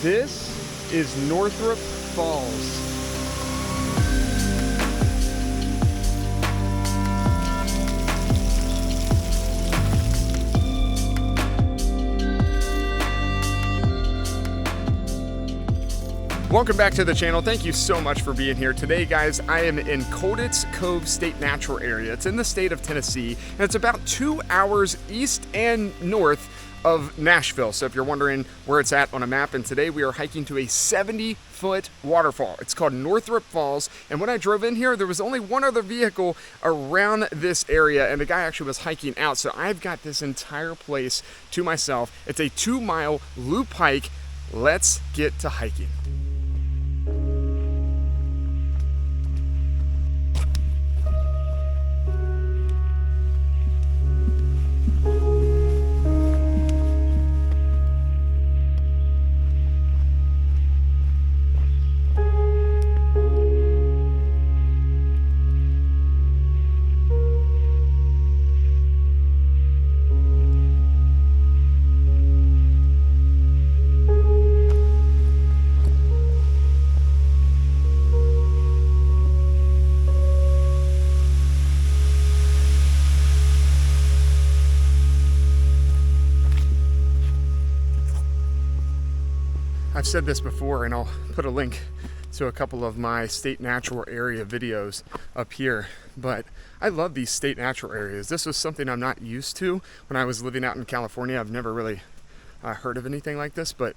This is Northrup Falls. Welcome back to the channel. Thank you so much for being here. Today, guys, I am in Colditz Cove State Natural Area. It's in the state of Tennessee, and it's about 2 hours east and north of Nashville. So if you're wondering where it's at on a map, and today we are hiking to a 70-foot waterfall. It's called Northrup Falls, and when I drove in here, there was only one other vehicle around this area, and the guy actually was hiking out. So I've got this entire place to myself. It's a 2-mile loop hike. Let's get to hiking. I've said this before, and I'll put a link to a couple of my state natural area videos up here, but I love these state natural areas. This was something I'm not used to when I was living out in California. I've never really heard of anything like this, but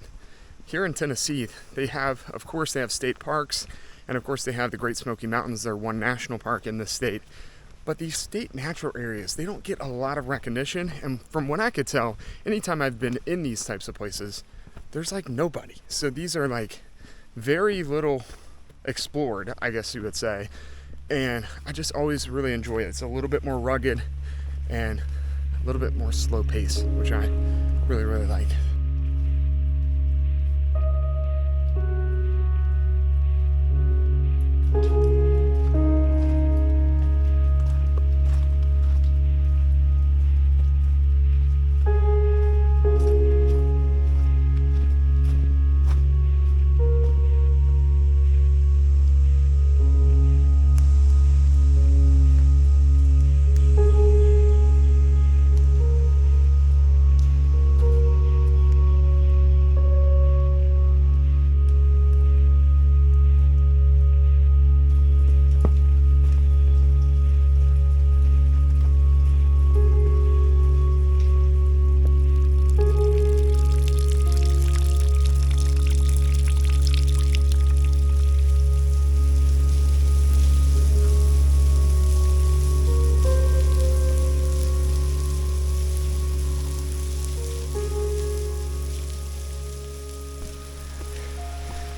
here in Tennessee, they have, of course, they have state parks, and of course they have the Great Smoky Mountains. They're one national park in this state. But these state natural areas, they don't get a lot of recognition, and from what I could tell, anytime I've been in these types of places, there's like nobody. So these are like very little explored, I guess you would say. And I just always really enjoy it. It's a little bit more rugged and a little bit more slow pace, which I really, really like.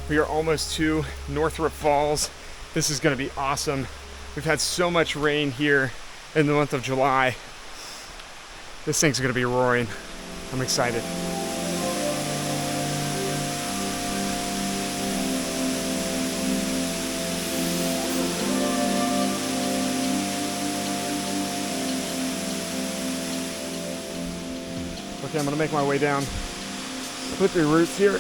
We are almost to Northrup Falls. This is going to be awesome. We've had so much rain here in the month of July. This thing's going to be roaring. I'm excited. Okay, I'm going to make my way down slippery roots here.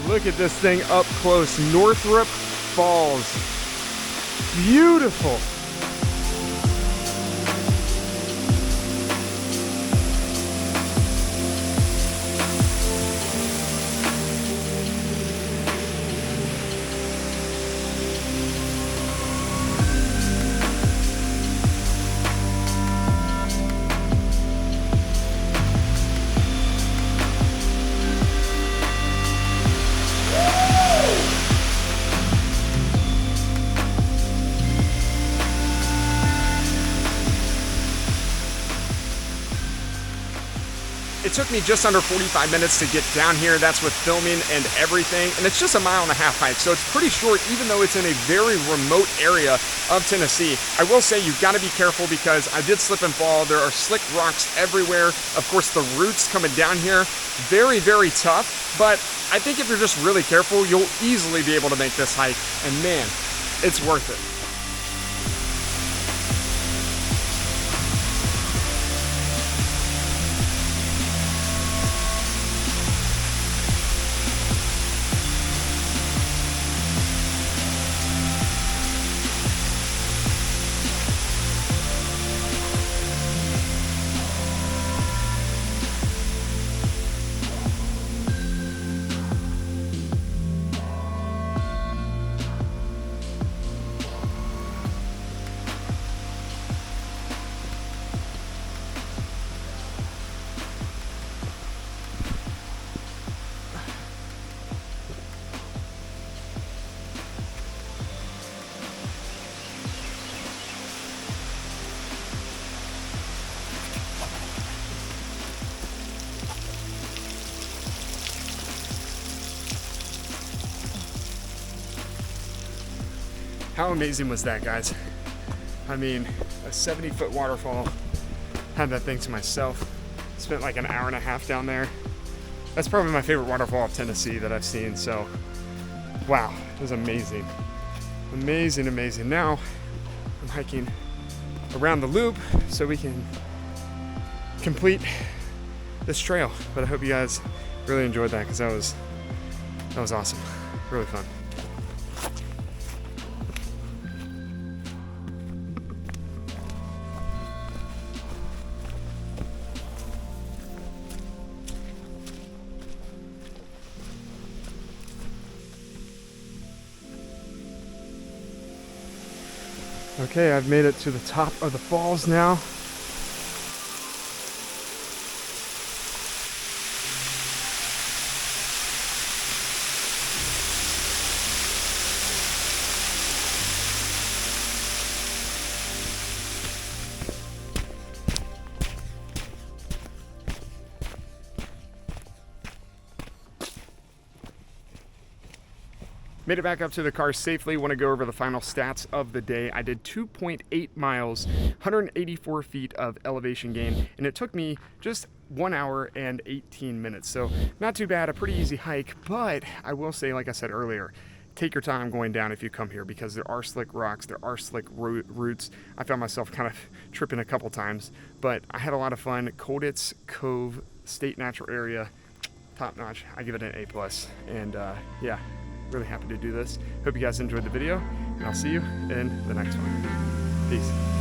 Look at this thing up close, Northrup Falls. Beautiful. It took me just under 45 minutes to get down here. That's with filming and everything. And it's just a 1.5 mile hike. So it's pretty short, even though it's in a very remote area of Tennessee. I will say you've got to be careful because I did slip and fall. There are slick rocks everywhere. Of course, the roots coming down here, very, very tough. But I think if you're just really careful, you'll easily be able to make this hike. And man, it's worth it. How amazing was that, guys? I mean, a 70-foot waterfall. Had that thing to myself. Spent like an hour and a half down there. That's probably my favorite waterfall of Tennessee that I've seen. So, wow, it was amazing. Amazing, amazing. Now, I'm hiking around the loop so we can complete this trail. But I hope you guys really enjoyed that because that was awesome. Really fun. Okay, I've made it to the top of the falls now. Made it back up to the car safely. Want to go over the final stats of the day. I did 2.8 miles, 184 feet of elevation gain, and it took me just 1 hour and 18 minutes. So not too bad, a pretty easy hike, but I will say, like I said earlier, take your time going down if you come here because there are slick rocks, there are slick roots. I found myself kind of tripping a couple times, but I had a lot of fun. Colditz, Cove, State Natural Area, top notch. I give it an A+. And yeah. Really happy to do this. Hope you guys enjoyed the video, and I'll see you in the next one. Peace.